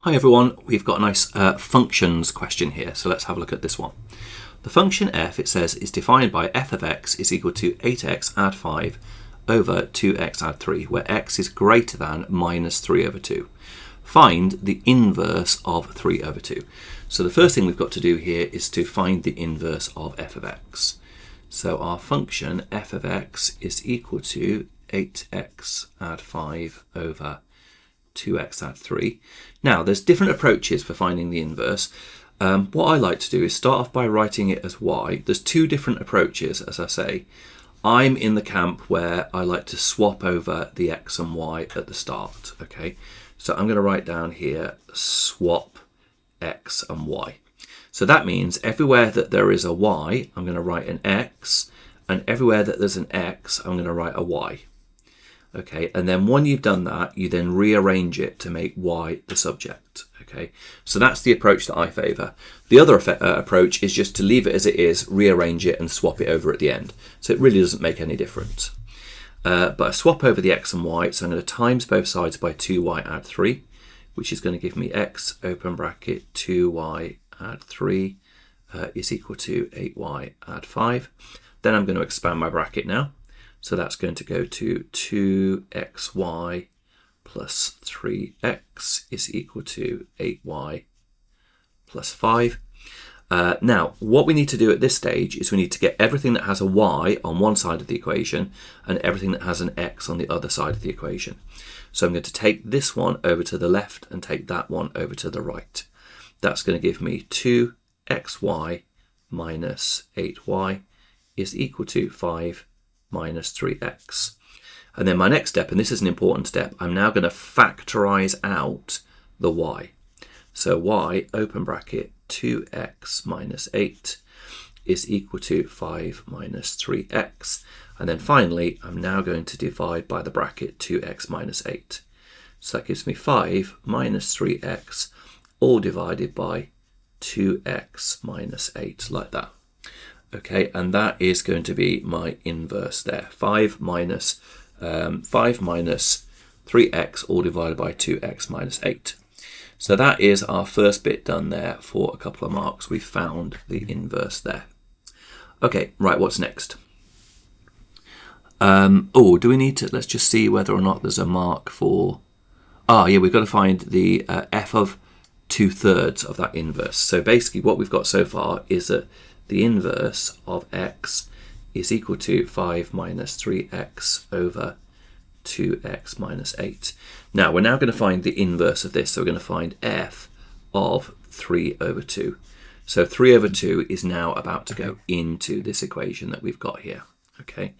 Hi everyone, we've got a nice functions question here, so let's have a look at this one. The function f, it says, is defined by f of x is equal to 8x add 5 over 2x add 3, where x is greater than minus 3 over 2. Find the inverse of 3 over 2. So the first thing we've got to do here is to find the inverse of f of x. So our function f of x is equal to 8x add 5 over 2x add 3. Now, there's different approaches for finding the inverse. What I like to do is start off by writing it as y. There's two different approaches, as I say. I'm in the camp where I like to swap over the x and y at the start. Okay, so I'm going to write down here swap x and y. So that means everywhere that there is a y, I'm going to write an x, and everywhere that there's an x, I'm going to write a y. Okay, and then when you've done that, you then rearrange it to make y the subject. Okay, so that's the approach that I favour. The other approach is just to leave it as it is, rearrange it and swap it over at the end. So it really doesn't make any difference. But I swap over the x and y, so I'm going to times both sides by 2y add 3, which is going to give me x open bracket 2y add 3 is equal to 8y add 5. Then I'm going to expand my bracket now. So that's going to go to 2xy plus 3x is equal to 8y plus 5. Now, what we need to do at this stage is we need to get everything that has a y on one side of the equation and everything that has an x on the other side of the equation. So I'm going to take this one over to the left and take that one over to the right. That's going to give me 2xy minus 8y is equal to 5 minus 3x. And then my next step, and this is an important step, I'm now going to factorize out the y. So y, open bracket, 2x minus 8 is equal to 5 minus 3x. And then finally, I'm now going to divide by the bracket 2x minus 8. So that gives me 5 minus 3x, all divided by 2x minus 8, like that. Okay, and that is going to be my inverse there. 5 minus 3x all divided by 2x minus 8. So that is our first bit done there for a couple of marks. We've found the inverse there. Okay, right, what's next? Do we need to, let's just see whether or not there's a mark for, yeah, we've got to find the f of 2/3 of that inverse. So basically what we've got so far is that the inverse of x is equal to 5 minus 3x over 2x minus 8. Now, we're now going to find the inverse of this. So we're going to find f of 3 over 2. So 3 over 2 is now about to go into this equation that we've got here. Okay,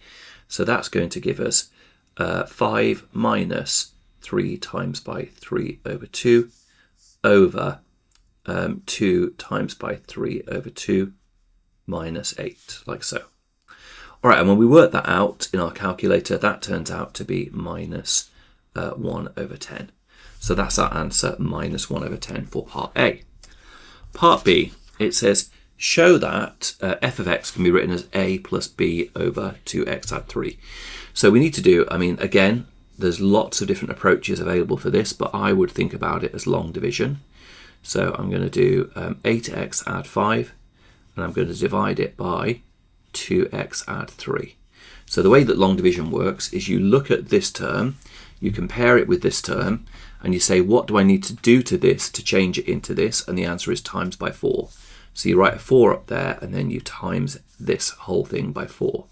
so that's going to give us 5 minus 3 times by 3 over 2 over 2 times by 3 over 2 minus 8, like so. All right, and when we work that out in our calculator, that turns out to be minus 1 over 10. So that's our answer, minus 1 over 10 for part A. Part B, it says, show that f of x can be written as a plus b over 2x add 3. So we need to do, I mean, again, there's lots of different approaches available for this, but I would think about it as long division. So I'm going to do 8x add 5. And I'm going to divide it by 2x add 3. So the way that long division works is you look at this term, you compare it with this term, and you say, what do I need to do to this to change it into this? And the answer is times by 4. So you write a 4 up there, and then you times this whole thing by 4,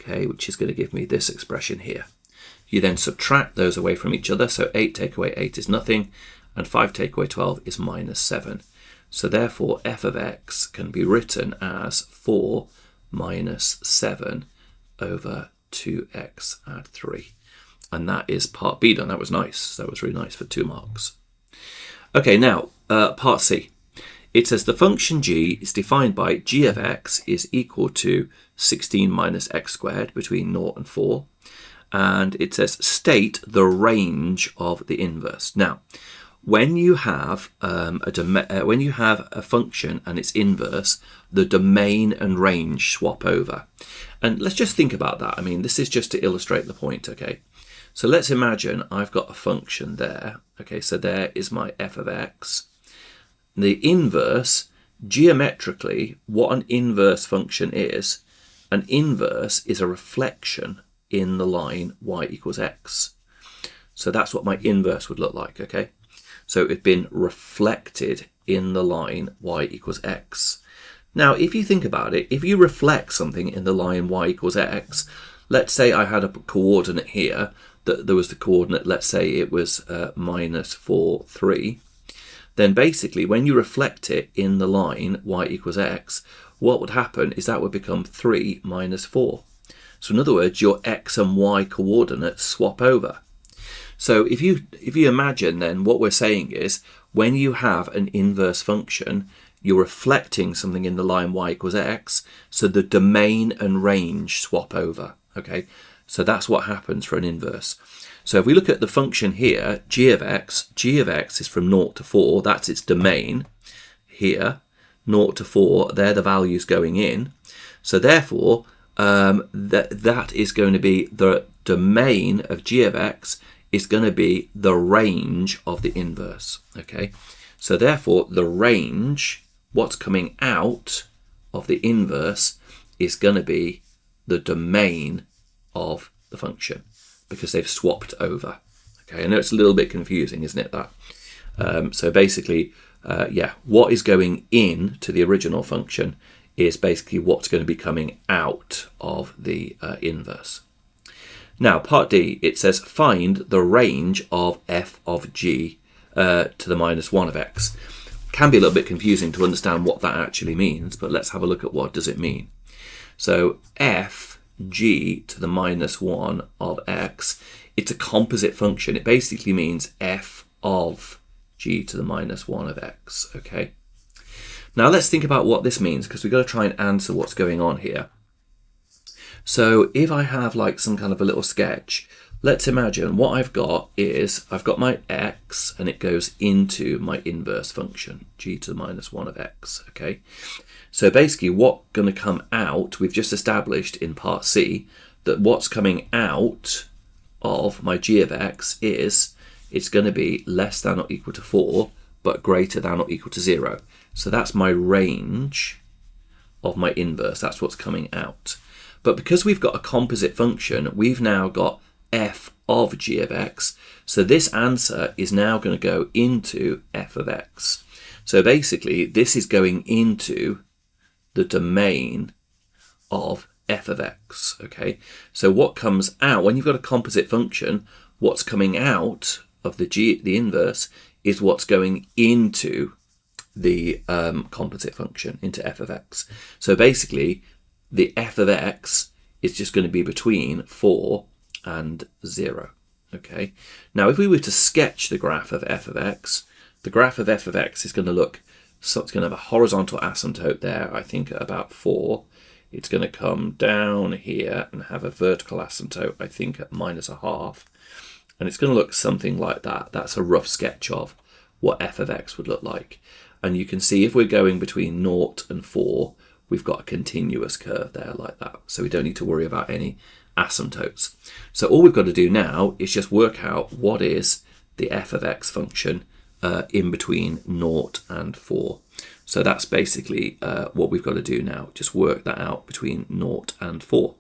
okay, which is going to give me this expression here. You then subtract those away from each other, so 8 take away 8 is nothing, and 5 take away 12 is minus 7. So therefore, f of x can be written as 4 minus 7 over 2x add 3. And that is part B done. That was nice. That was really nice for 2 marks. Okay, now, part C. It says the function g is defined by g of x is equal to 16 minus x squared between 0 and 4. And it says state the range of the inverse. Now, when you have a function and its inverse, the domain and range swap over. And let's just think about that. I mean, this is just to illustrate the point, okay? So let's imagine I've got a function there. Okay, so there is my f of x. The inverse, geometrically, what an inverse function is, an inverse is a reflection in the line y equals x. So that's what my inverse would look like, okay? So it's been reflected in the line y equals x. Now, if you think about it, if you reflect something in the line y equals x, let's say I had a coordinate here, that there was the coordinate, let's say it was minus 4, 3, then basically when you reflect it in the line y equals x, what would happen is that would become 3 minus 4. So in other words, your x and y coordinates swap over. So if you imagine then, what we're saying is when you have an inverse function, you're reflecting something in the line y equals x, so the domain and range swap over, okay? So that's what happens for an inverse. So if we look at the function here, g of x is from 0 to 4, that's its domain. Here, 0 to 4, they're the values going in. So therefore, that is going to be the domain of g of x is going to be the range of the inverse, okay? So therefore, the range, what's coming out of the inverse, is going to be the domain of the function, because they've swapped over. Okay, I know it's a little bit confusing, isn't it, that? So basically, yeah, what is going in to the original function is basically what's going to be coming out of the inverse. Now, part D, it says find the range of f of g to the minus 1 of x. Can be a little bit confusing to understand what that actually means, but let's have a look at what does it mean. So f g to the minus 1 of x, it's a composite function. It basically means f of g to the minus 1 of x, okay? Now let's think about what this means, because we've got to try and answer what's going on here. So if I have like some kind of a little sketch, let's imagine what I've got is I've got my x and it goes into my inverse function, g to the minus 1 of x, okay? So basically what's going to come out, we've just established in part C that what's coming out of my g of x is it's going to be less than or equal to 4, but greater than or equal to 0. So that's my range of my inverse, that's what's coming out. But because we've got a composite function, we've now got f of g of x. So this answer is now going to go into f of x. So basically, this is going into the domain of f of x, okay? So what comes out, when you've got a composite function, what's coming out of the inverse is what's going into the composite function, into f of x. So basically, the f of x is just going to be between 4 and 0, okay? Now, if we were to sketch the graph of f of x, the graph of f of x is going to look, so it's going to have a horizontal asymptote there, I think at about 4. It's going to come down here and have a vertical asymptote, I think at -0.5. And it's going to look something like that. That's a rough sketch of what f of x would look like. And you can see if we're going between 0 and 4, we've got a continuous curve there like that. So we don't need to worry about any asymptotes. So all we've got to do now is just work out what is the f of x function in between 0 and 4. So that's basically what we've got to do now. Just work that out between 0 and 4.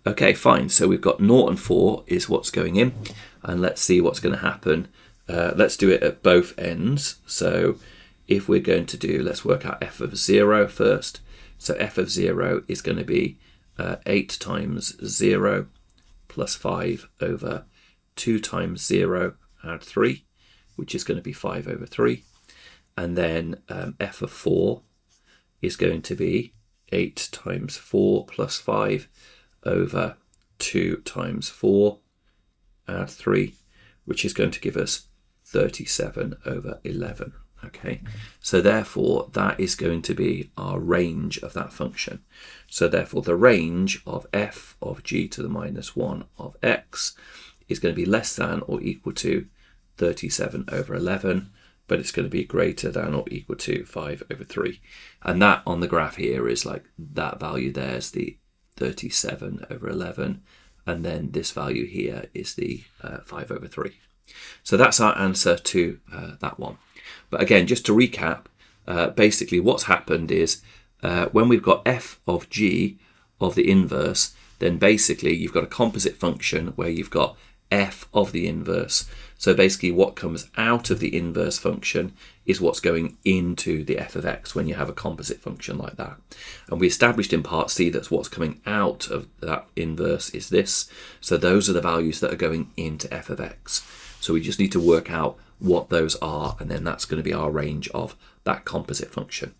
Okay, fine. So we've got 0 and 4 is what's going in. And let's see what's going to happen. Let's do it at both ends. So if we're going to do, let's work out f of 0 first. So f of 0 is going to be 8 times 0 plus 5 over 2 times 0 add 3, which is going to be 5 over 3. And then f of 4 is going to be 8 times 4 plus 5 over 2 times 4 add 3, which is going to give us 37 over 11. Okay, so therefore that is going to be our range of that function. So therefore the range of f of g to the minus 1 of x is going to be less than or equal to 37 over 11, but it's going to be greater than or equal to 5 over 3. And that on the graph here is like that value there is the 37 over 11, and then this value here is the 5/3. So that's our answer to that one. But again, just to recap, basically what's happened is when we've got f of g of the inverse, then basically you've got a composite function where you've got f of the inverse. So basically what comes out of the inverse function is what's going into the f of x when you have a composite function like that. And we established in part C that what's coming out of that inverse is this. So those are the values that are going into f of x. So we just need to work out what those are, and then that's going to be our range of that composite function.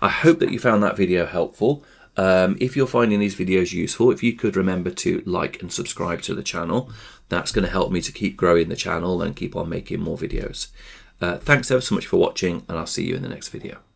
I hope that you found that video helpful. If you're finding these videos useful, if you could remember to like and subscribe to the channel, that's going to help me to keep growing the channel and keep on making more videos. Thanks ever so much for watching, and I'll see you in the next video.